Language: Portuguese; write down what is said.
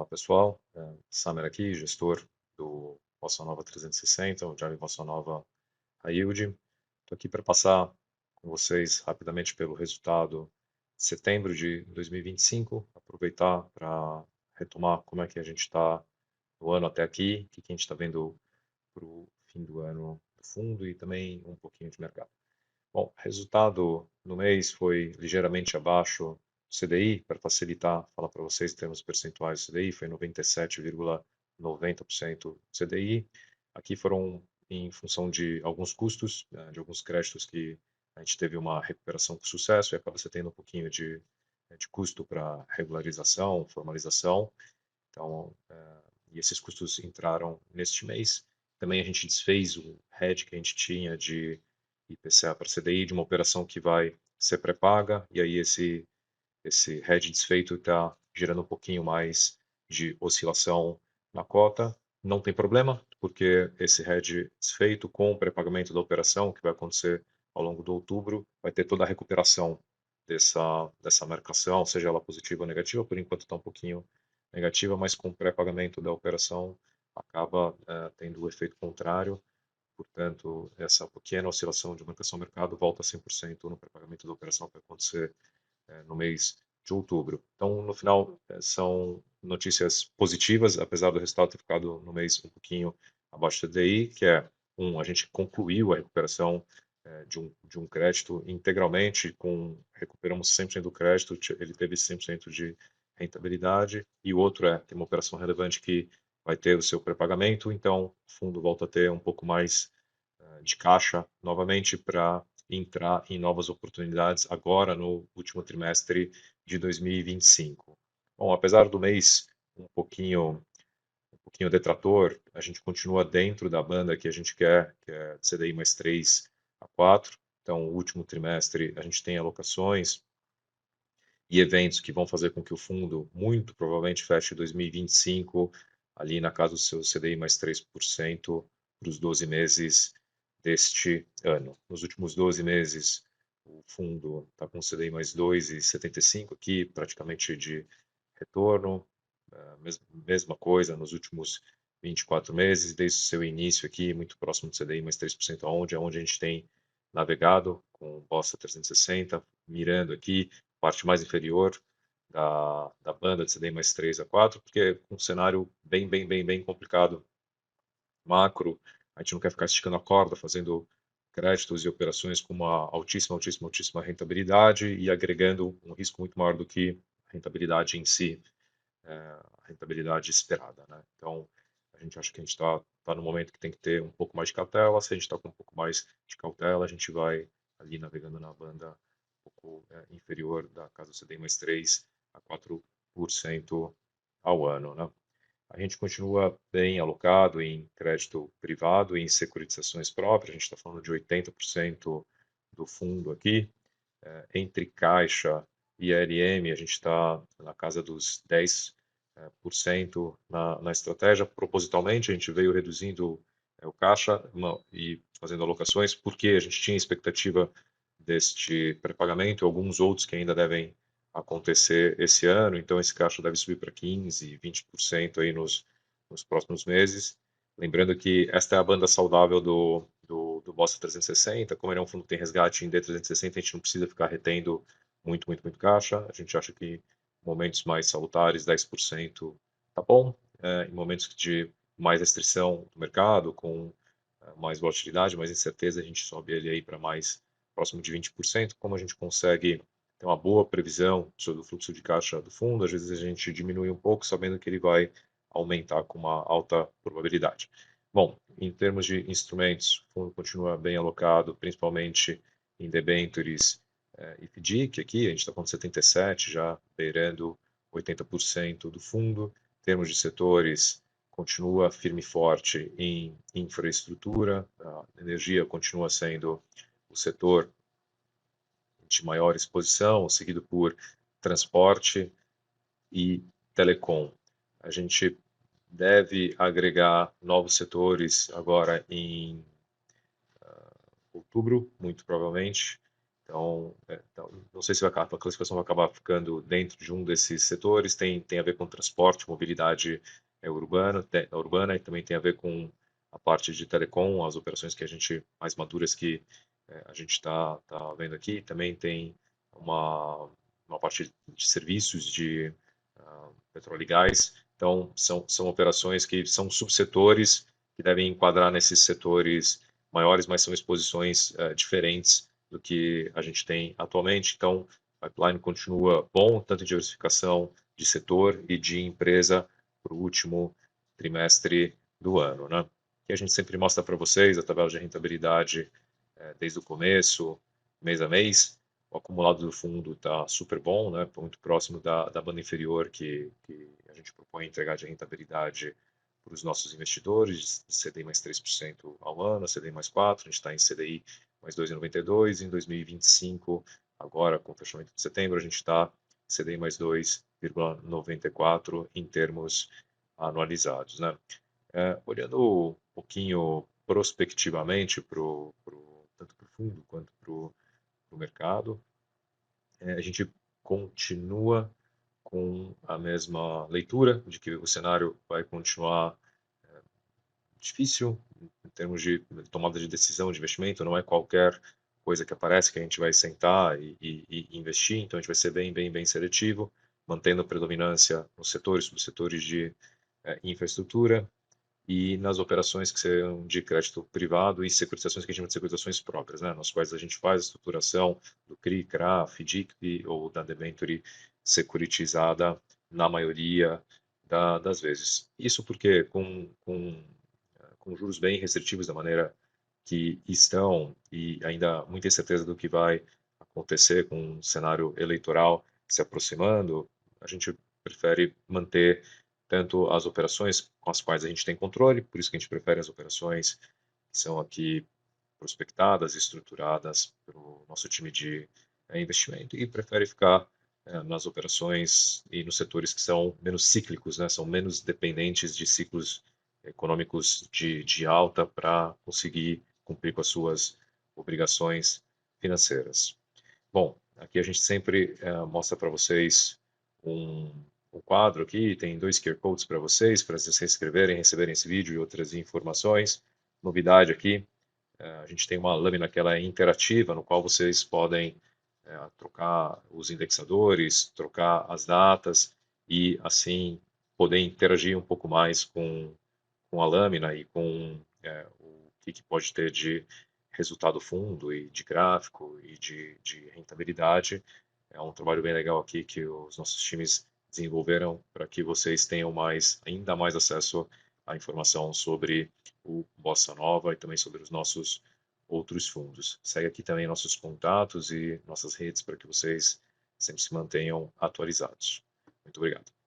pessoal, Samer aqui, gestor do Bossa Nova 360, o Java Bossa Nova High Yield. Estou aqui para passar com vocês rapidamente pelo resultado de setembro de 2025, aproveitar para retomar como é que a gente está no ano até aqui, o que a gente está vendo para o fim do ano do fundo e também um pouquinho de mercado. Bom, resultado no mês foi ligeiramente abaixo do CDI, para facilitar, falar para vocês em termos percentuais do CDI, foi 97,90% CDI. Aqui foram em função de alguns custos, de alguns créditos que a gente teve uma recuperação com sucesso e acaba você tendo um pouquinho de custo para regularização, formalização. Então, e esses custos entraram neste mês. Também a gente desfez o hedge que a gente tinha de IPCA para CDI, de uma operação que vai ser pré-paga, e aí esse hedge desfeito está gerando um pouquinho mais de oscilação na cota. Não tem problema, porque esse hedge desfeito com o pré-pagamento da operação, que vai acontecer ao longo de outubro, vai ter toda a recuperação dessa marcação, seja ela positiva ou negativa, por enquanto está um pouquinho negativa, mas com o pré-pagamento da operação acaba tendo o efeito contrário. Portanto, essa pequena oscilação de marcação ao mercado volta a 100% no pré-pagamento da operação que vai acontecer no mês de outubro. Então, no final, são notícias positivas, apesar do resultado ter ficado no mês um pouquinho abaixo do DI, que é, a gente concluiu a recuperação de um crédito integralmente, recuperamos 100% do crédito, ele teve 100% de rentabilidade, e o outro tem uma operação relevante que vai ter o seu pré-pagamento, então o fundo volta a ter um pouco mais de caixa novamente para entrar em novas oportunidades agora no último trimestre de 2025. Bom, apesar do mês um pouquinho detrator, a gente continua dentro da banda que a gente quer, que é CDI mais 3 a 4. Então, o último trimestre a gente tem alocações e eventos que vão fazer com que o fundo, muito provavelmente, feche 2025 ali na casa do seu CDI mais 3% para os 12 meses deste ano. Nos últimos 12 meses, o fundo está com CDI mais 2,75 aqui, praticamente de retorno. Mesma coisa nos últimos 24 meses, desde o seu início aqui, muito próximo do CDI mais 3%, onde a gente tem navegado com o Bossa 360, mirando aqui, parte mais inferior da banda de CDI mais 3 a 4, porque é um cenário bem complicado macro, a gente não quer ficar esticando a corda, fazendo créditos e operações com uma altíssima rentabilidade e agregando um risco muito maior do que a rentabilidade em si, a rentabilidade esperada, né? Então, a gente acha que a gente está no momento que tem que ter um pouco mais de cautela. Se a gente está com um pouco mais de cautela, a gente vai ali navegando na banda um pouco inferior da casa do CDI mais 3 a 4% ao ano, né? A gente continua bem alocado em crédito privado e em securitizações próprias. A gente está falando de 80% do fundo aqui. Entre caixa e ALM, a gente está na casa dos 10% na estratégia. Propositalmente, a gente veio reduzindo o caixa e fazendo alocações, porque a gente tinha expectativa deste pré-pagamento e alguns outros que ainda devem acontecer esse ano. Então, esse caixa deve subir para 15%, 20% aí nos próximos meses. Lembrando que esta é a banda saudável do Bossa 360. Como ele é um fundo que tem resgate em D360, a gente não precisa ficar retendo muito caixa. A gente acha que em momentos mais salutares, 10% tá bom. Em momentos de mais restrição do mercado, com mais volatilidade, mais incerteza, a gente sobe ele aí para mais próximo de 20%. Como a gente consegue ter uma boa previsão sobre o fluxo de caixa do fundo, às vezes a gente diminui um pouco, sabendo que ele vai aumentar com uma alta probabilidade. Bom, em termos de instrumentos, o fundo continua bem alocado, principalmente em debentures e FDIC. Aqui a gente está com 77%, já beirando 80% do fundo. Em termos de setores, continua firme e forte em infraestrutura, a energia continua sendo o setor de maior exposição, seguido por transporte e telecom. A gente deve agregar novos setores agora em outubro, muito provavelmente. Então, não sei se a classificação vai acabar ficando dentro de um desses setores, tem a ver com transporte, mobilidade urbana e também tem a ver com a parte de telecom, as operações que a gente, mais maduras que a gente tá vendo aqui, também tem uma parte de serviços de petróleo e gás, então são operações que são subsetores que devem enquadrar nesses setores maiores, mas são exposições diferentes do que a gente tem atualmente. Então, o pipeline continua bom, tanto de diversificação de setor e de empresa para o último trimestre do ano, né? Que a gente sempre mostra para vocês a tabela de rentabilidade desde o começo, mês a mês. O acumulado do fundo está super bom, né? Muito próximo da banda inferior que a gente propõe entregar de rentabilidade para os nossos investidores, CDI mais 3% ao ano, CDI mais 4%, a gente está em CDI mais 2,92%, em 2025, agora com o fechamento de setembro, a gente está CDI mais 2,94% em termos anualizados, né? Olhando um pouquinho prospectivamente tanto para o fundo quanto para o mercado, a gente continua com a mesma leitura de que o cenário vai continuar difícil em termos de tomada de decisão de investimento, não é qualquer coisa que aparece que a gente vai sentar e investir, então a gente vai ser bem seletivo, mantendo a predominância nos setores, subsetores de infraestrutura e nas operações que são de crédito privado e securitizações que a gente chama de securitizações próprias, né, nas quais a gente faz a estruturação do CRI, CRA, FDIC ou da debenture securitizada na maioria das vezes. Isso porque com juros bem restritivos da maneira que estão e ainda muita incerteza do que vai acontecer com um cenário eleitoral se aproximando, a gente prefere manter tanto as operações com as quais a gente tem controle, por isso que a gente prefere as operações que são aqui prospectadas, estruturadas pelo nosso time de investimento e prefere ficar nas operações e nos setores que são menos cíclicos, né? São menos dependentes de ciclos econômicos de alta para conseguir cumprir com as suas obrigações financeiras. Bom, aqui a gente sempre mostra para vocês um, um quadro aqui, tem 2 QR Codes para vocês se inscreverem, receberem esse vídeo e outras informações. Novidade aqui, a gente tem uma lâmina que ela é interativa, no qual vocês podem trocar os indexadores, trocar as datas e assim poder interagir um pouco mais com a lâmina e com o que pode ter de resultado fundo e de gráfico e de rentabilidade. É um trabalho bem legal aqui que os nossos times desenvolveram para que vocês tenham ainda mais acesso à informação sobre o Bossa Nova e também sobre os nossos outros fundos. Segue aqui também nossos contatos e nossas redes para que vocês sempre se mantenham atualizados. Muito obrigado.